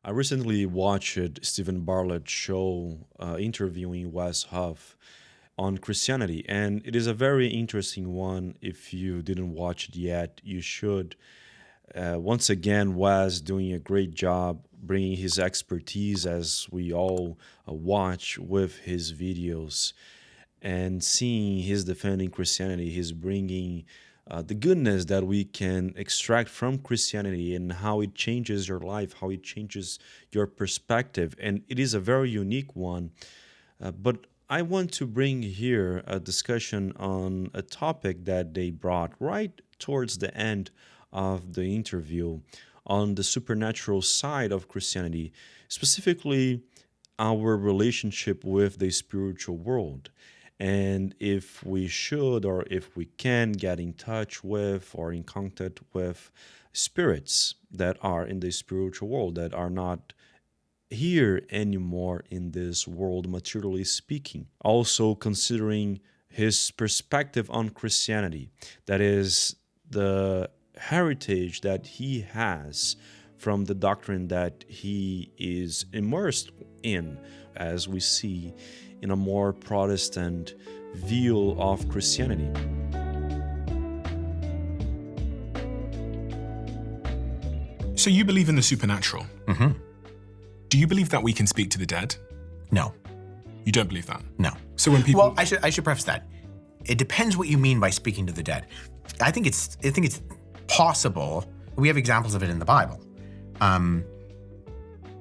I recently watched Stephen Bartlett show interviewing Wes Huff on Christianity, and it is a very interesting one. If you didn't watch it yet, you should. Once again, Wes doing a great job bringing his expertise as we all watch with his videos and seeing his defending Christianity. He's bringing the goodness that we can extract from Christianity and how it changes your life, how it changes your perspective. And it is a very unique one. But I want to bring here a discussion on a topic that they brought right towards the end of the interview on the supernatural side of Christianity, specifically our relationship with the spiritual world. And if we should or if we can get in touch with or in contact with spirits that are in the spiritual world, that are not here anymore in this world, materially speaking. Also considering his perspective on Christianity, that is the heritage that he has from the doctrine that he is immersed in, as we see in a more Protestant view of Christianity. So you believe in the supernatural? Mm-hmm. Do you believe that we can speak to the dead? No. You don't believe that? No. So when people... Well, I should preface that. It depends what you mean by speaking to the dead. I think it's possible. We have examples of it in the Bible.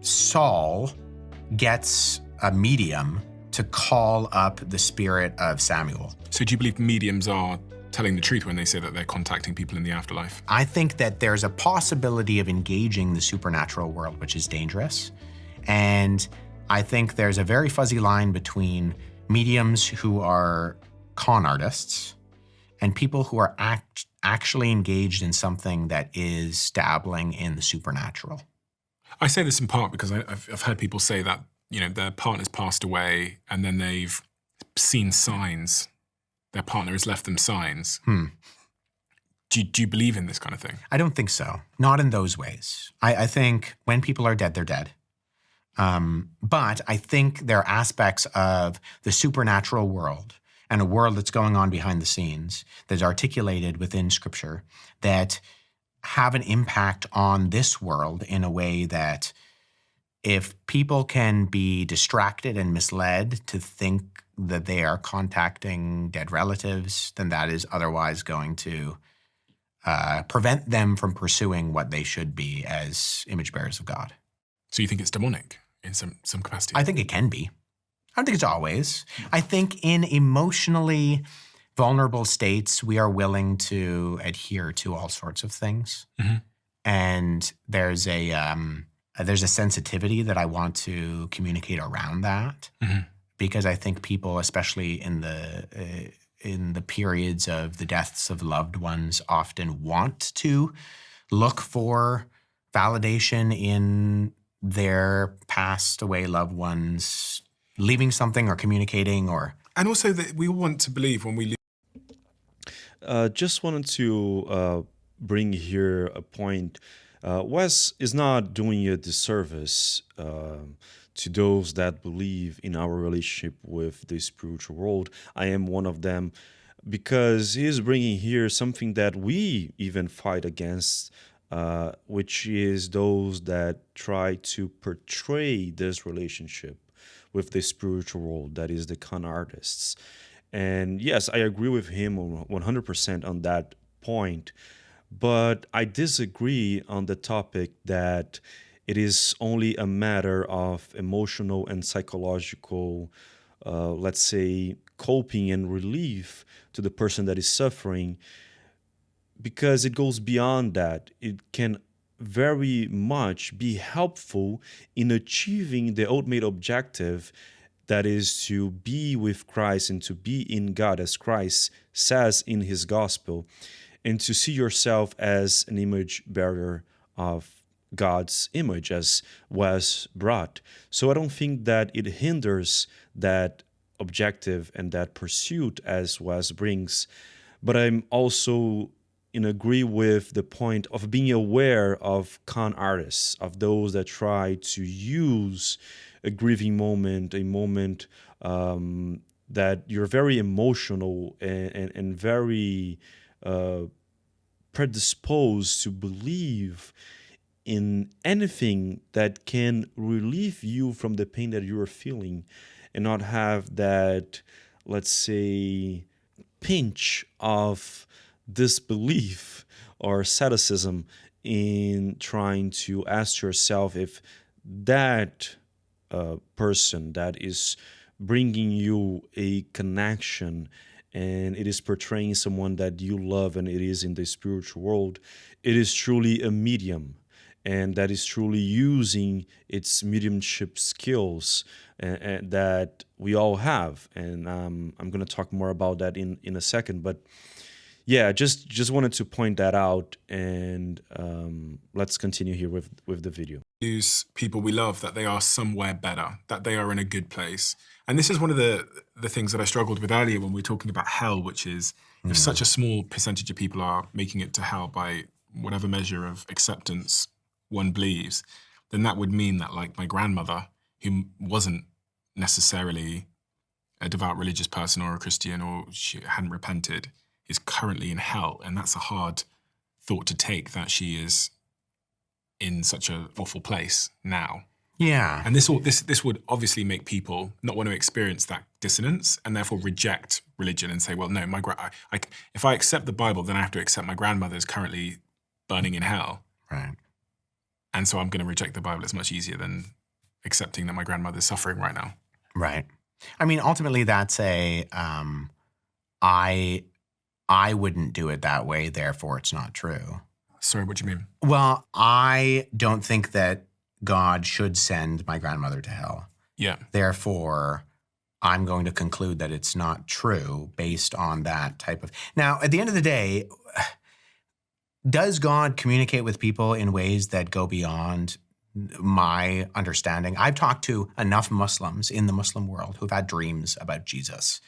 Saul gets a medium to call up the spirit of Samuel. So do you believe mediums are telling the truth when they say that they're contacting people in the afterlife? I think that there's a possibility of engaging the supernatural world, which is dangerous. And I think there's a very fuzzy line between mediums who are con artists and people who are actually engaged in something that is dabbling in the supernatural. I say this in part because I've heard people say that, you know, their partner's passed away and then they've seen signs. Their partner has left them signs. Do you believe in this kind of thing? I don't think so. Not in those ways. I think when people are dead, they're dead. But I think there are aspects of the supernatural world and a world that's going on behind the scenes that's articulated within Scripture that have an impact on this world in a way that if people can be distracted and misled to think that they are contacting dead relatives, then that is otherwise going to prevent them from pursuing what they should be as image bearers of God. So you think it's demonic in some capacity? I think it can be. I don't think it's always. I think in emotionally vulnerable states, we are willing to adhere to all sorts of things. Mm-hmm. And there's a sensitivity that I want to communicate around that. Mm-hmm. Because I think people, especially in the periods of the deaths of loved ones, often want to look for validation in their passed away loved ones leaving something or communicating or... And also that we all want to believe when we leave. Just wanted to bring here a point. Wes is not doing a disservice to those that believe in our relationship with the spiritual world. I am one of them, because he is bringing here something that we even fight against, which is those that try to portray this relationship with the spiritual world, that is the con artists. And yes, I agree with him 100% on that point, but I disagree on the topic that it is only a matter of emotional and psychological, let's say, coping and relief to the person that is suffering, because it goes beyond that. It can very much be helpful in achieving the ultimate objective, that is to be with Christ and to be in God, as Christ says in his gospel, and to see yourself as an image bearer of God's image, as Wes brought. So I don't think that it hinders that objective and that pursuit as Wes brings, but I'm also agree with the point of being aware of con artists, of those that try to use a grieving moment, a moment that you're very emotional and very predisposed to believe in anything that can relieve you from the pain that you are feeling, and not have that, let's say, pinch of disbelief or asceticism in trying to ask yourself if that person that is bringing you a connection and it is portraying someone that you love and it is in the spiritual world, it is truly a medium, and that is truly using its mediumship skills and that we all have. And I'm going to talk more about that in a second. But yeah, just wanted to point that out, and let's continue here with the video. Use people we love, that they are somewhere better, that they are in a good place. And this is one of the things that I struggled with earlier when we were talking about hell, which is if such a small percentage of people are making it to hell by whatever measure of acceptance one believes, then that would mean that, like, my grandmother, who wasn't necessarily a devout religious person or a Christian, or she hadn't repented, is currently in hell. And that's a hard thought to take, that she is in such an awful place now. Yeah. And this would obviously make people not want to experience that dissonance and therefore reject religion and say, well, no, if I accept the Bible, then I have to accept my grandmother is currently burning in hell. Right. And so I'm going to reject the Bible. It's much easier than accepting that my grandmother is suffering right now. Right. I mean, ultimately, that's I wouldn't do it that way, therefore it's not true. Sorry, what do you mean? Well, I don't think that God should send my grandmother to hell. Yeah. Therefore, I'm going to conclude that it's not true based on that type of... Now, at the end of the day, does God communicate with people in ways that go beyond my understanding? I've talked to enough Muslims in the Muslim world who've had dreams about Jesus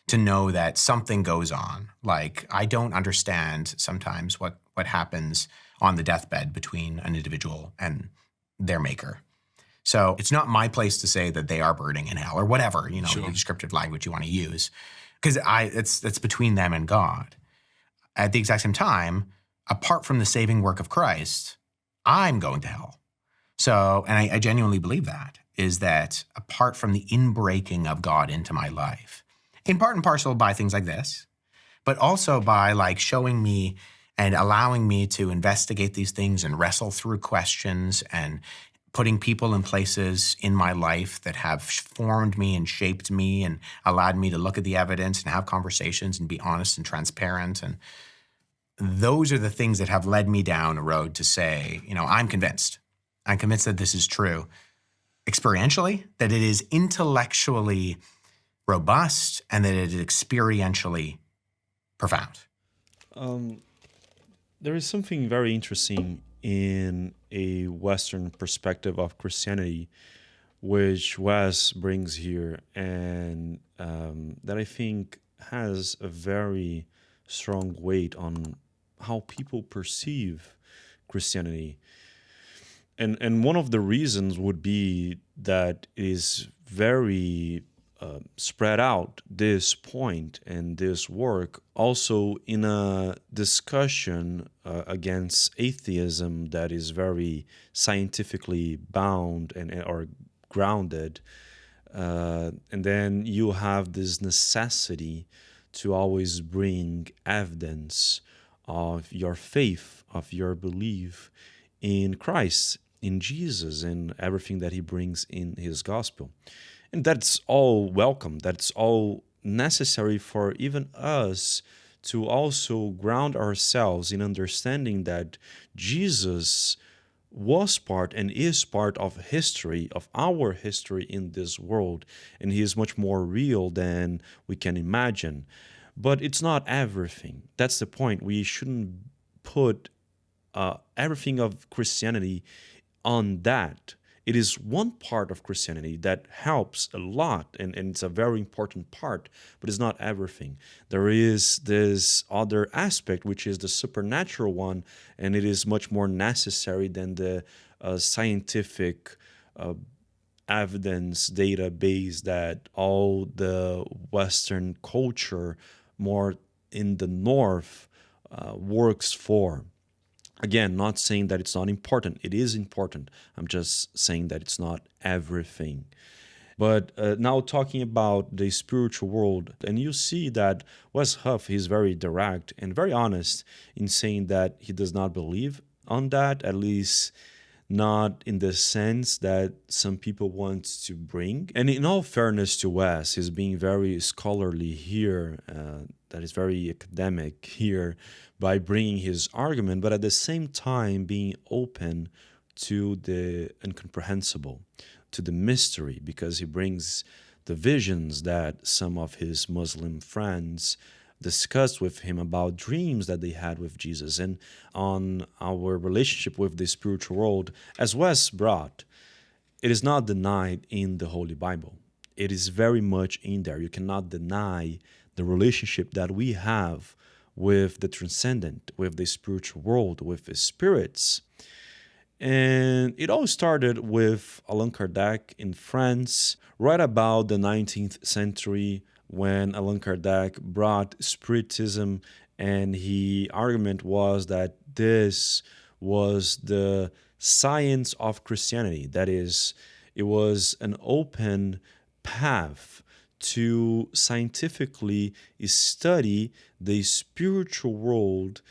to know that something goes on. Like, I don't understand sometimes what happens on the deathbed between an individual and their maker. So it's not my place to say that they are burning in hell or whatever, Sure. the descriptive language you want to use, because it's between them and God. At the exact same time, apart from the saving work of Christ, I'm going to hell. So, and I genuinely believe that, is that apart from the inbreaking of God into my life, in part and parcel by things like this, but also by like showing me and allowing me to investigate these things and wrestle through questions and putting people in places in my life that have formed me and shaped me and allowed me to look at the evidence and have conversations and be honest and transparent. And those are the things that have led me down a road to say, I'm convinced. I'm convinced that this is true experientially, that it is intellectually robust, and that it is experientially profound. There is something very interesting in a Western perspective of Christianity, which Wes brings here, and that I think has a very strong weight on how people perceive Christianity. And one of the reasons would be that it is very spread out, this point and this work, also in a discussion against atheism that is very scientifically bound or grounded. And then you have this necessity to always bring evidence of your faith, of your belief in Christ, in Jesus, and everything that he brings in his gospel. And that's all welcome. That's all necessary for even us to also ground ourselves in understanding that Jesus was part and is part of history, of our history in this world, and he is much more real than we can imagine. But it's not everything. That's the point. We shouldn't put everything of Christianity on that. It is one part of Christianity that helps a lot, and it's a very important part, but it's not everything. There is this other aspect, which is the supernatural one, and it is much more necessary than the scientific evidence database that all the Western culture, more in the North, works for. Again, not saying that it's not important. It is important. I'm just saying that it's not everything. But now talking about the spiritual world, and you see that Wes Huff is very direct and very honest in saying that he does not believe on that, at least not in the sense that some people want to bring. And in all fairness to Wes, he's being very scholarly here, that is very academic here by bringing his argument, but at the same time being open to the incomprehensible, to the mystery, because he brings the visions that some of his Muslim friends discussed with him about dreams that they had with Jesus, and on our relationship with the spiritual world, as Wes brought, it is not denied in the Holy Bible. It is very much in there. You cannot deny the relationship that we have with the transcendent, with the spiritual world, with the spirits. And it all started with Allan Kardec in France, right about the 19th century, when Allan Kardec brought Spiritism, and his argument was that this was the science of Christianity. That is, it was an open path to scientifically study the spiritual world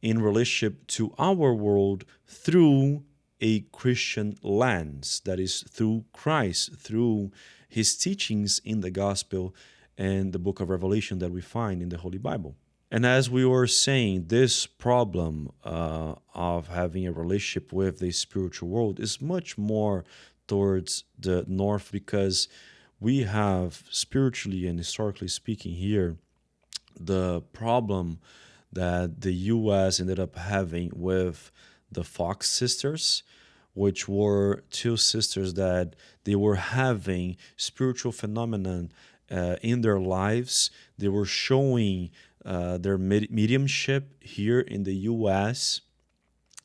in relationship to our world through a Christian lens, that is, through Christ, through his teachings in the gospel and the book of Revelation that we find in the Holy Bible. And as we were saying, this problem of having a relationship with the spiritual world is much more towards the north, because we have, spiritually and historically speaking here, the problem that the U.S. ended up having with the Fox sisters, which were two sisters that they were having spiritual phenomenon in their lives. They were showing their mediumship here in the U.S.,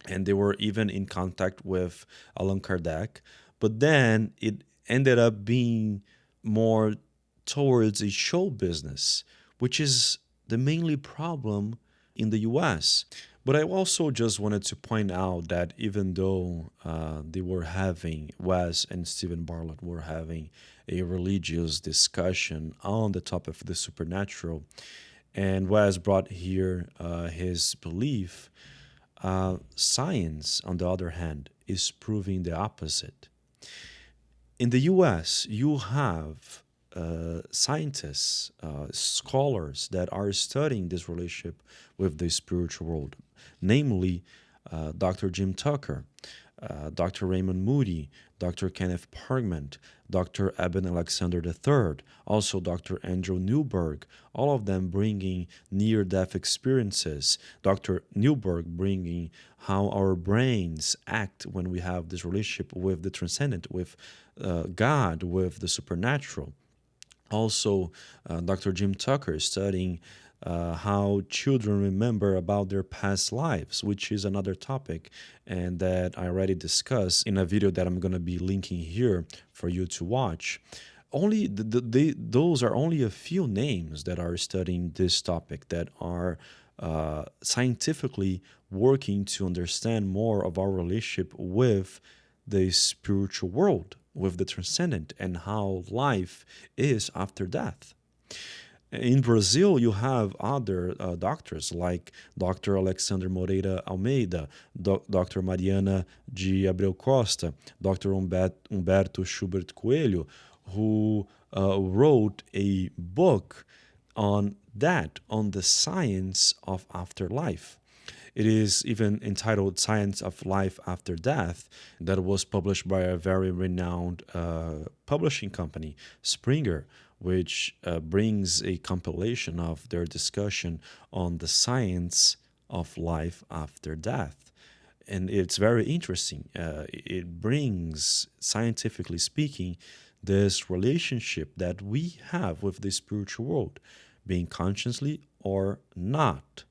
and they were even in contact with Allan Kardec. But then it ended up being more towards a show business, which is the mainly problem in the U.S. But I also just wanted to point out that even though they were having, Wes and Stephen Bartlett were having a religious discussion on the topic of the supernatural, and Wes brought here his belief, science, on the other hand, is proving the opposite. In the U.S., you have scientists, scholars that are studying this relationship with the spiritual world, namely Dr. Jim Tucker, Dr. Raymond Moody, Dr. Kenneth Parkman, Dr. Eben Alexander III, also Dr. Andrew Newberg, all of them bringing near-death experiences. Dr. Newberg bringing how our brains act when we have this relationship with the transcendent, with God, with the supernatural. Also, Dr. Jim Tucker studying how children remember about their past lives, which is another topic and that I already discussed in a video that I'm going to be linking here for you to watch. Only those are only a few names that are studying this topic, that are scientifically working to understand more of our relationship with the spiritual world, with the transcendent, and how life is after death. In Brazil, you have other doctors like Dr. Alexander Moreira Almeida, Dr. Mariana de Abreu Costa, Dr. Humberto Schubert Coelho, who wrote a book on that, on the science of afterlife. It is even entitled Science of Life After Death, that was published by a very renowned publishing company, Springer, which brings a compilation of their discussion on the science of life after death. and it's very interesting. It brings, scientifically speaking, this relationship that we have with the spiritual world, being consciously or not.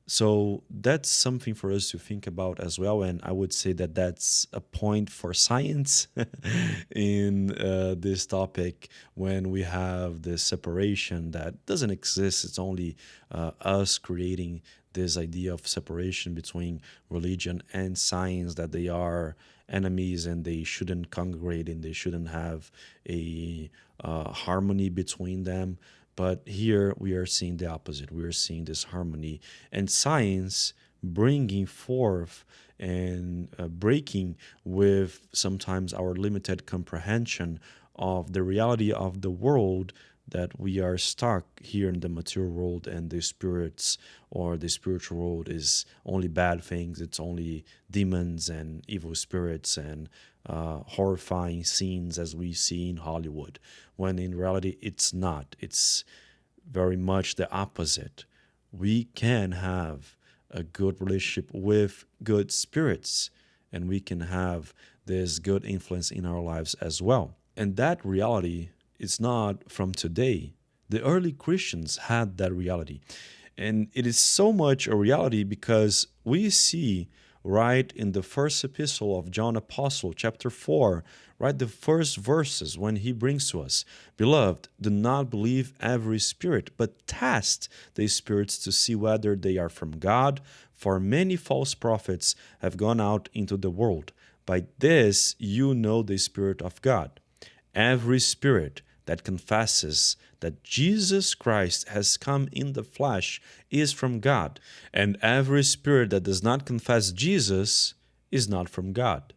So that's something for us to think about as well. And I would say that that's a point for science in this topic, when we have this separation that doesn't exist. It's only us creating this idea of separation between religion and science, that they are enemies and they shouldn't congregate and they shouldn't have a harmony between them. But here we are seeing the opposite. We are seeing this harmony, and science bringing forth and breaking with sometimes our limited comprehension of the reality of the world, that we are stuck here in the material world, and the spirits or the spiritual world is only bad things. It's only demons and evil spirits and horrifying scenes as we see in Hollywood, when in reality it's not. It's very much the opposite. We can have a good relationship with good spirits, and we can have this good influence in our lives as well. And that reality is not from today. The early Christians had that reality. And it is so much a reality because we see right in the first epistle of John Apostle, chapter 4, right, the first verses, when he brings to us, "Beloved, do not believe every spirit, but test the spirits to see whether they are from God, for many false prophets have gone out into the world. By this you know the Spirit of God. Every spirit that confesses that Jesus Christ has come in the flesh is from God, and every spirit that does not confess Jesus is not from God.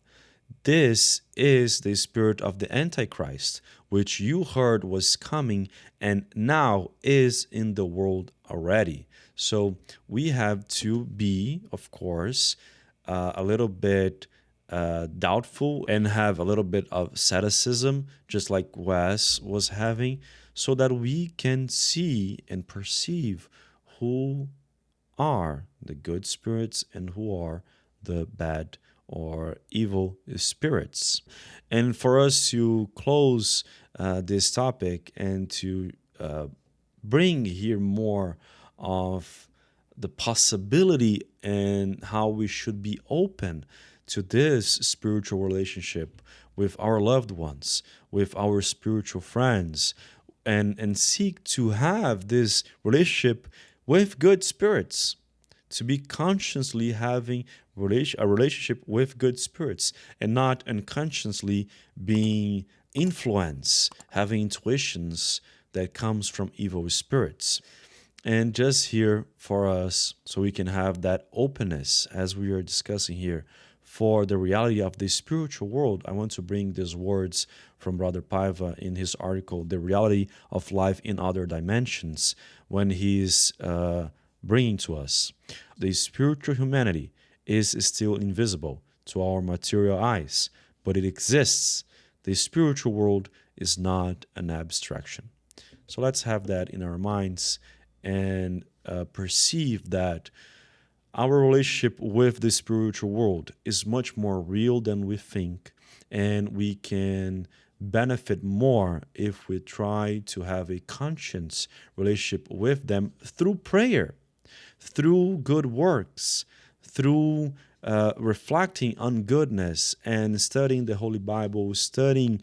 This is the spirit of the Antichrist, which you heard was coming and now is in the world already." So we have to be, of course, a little bit doubtful and have a little bit of asceticism, just like Wes was having, so that we can see and perceive who are the good spirits and who are the bad or evil spirits. And for us to close this topic and to bring here more of the possibility and how we should be open to this spiritual relationship with our loved ones, with our spiritual friends, and seek to have this relationship with good spirits, to be consciously having a relationship with good spirits and not unconsciously being influenced, having intuitions that comes from evil spirits. And just here for us, so we can have that openness as we are discussing here for the reality of the spiritual world, I want to bring these words from Brother Paiva in his article, "The Reality of Life in Other Dimensions," when he's bringing to us, the spiritual humanity is still invisible to our material eyes, but it exists. The spiritual world is not an abstraction. So let's have that in our minds and perceive that our relationship with the spiritual world is much more real than we think, and we can benefit more if we try to have a conscious relationship with them through prayer, through good works, through reflecting on goodness and studying the Holy Bible, studying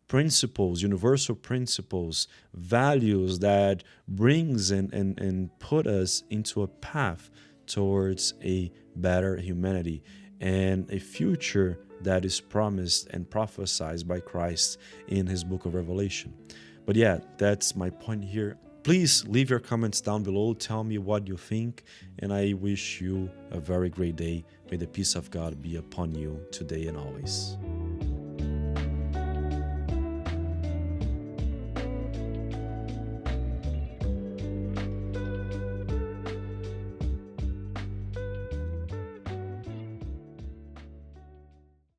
principles, universal principles, values that brings and put us into a path towards a better humanity and a future that is promised and prophesied by Christ in his book of Revelation. But yeah, that's my point here. Please leave your comments down below. Tell me what you think, and I wish you a very great day. May the peace of God be upon you today and always.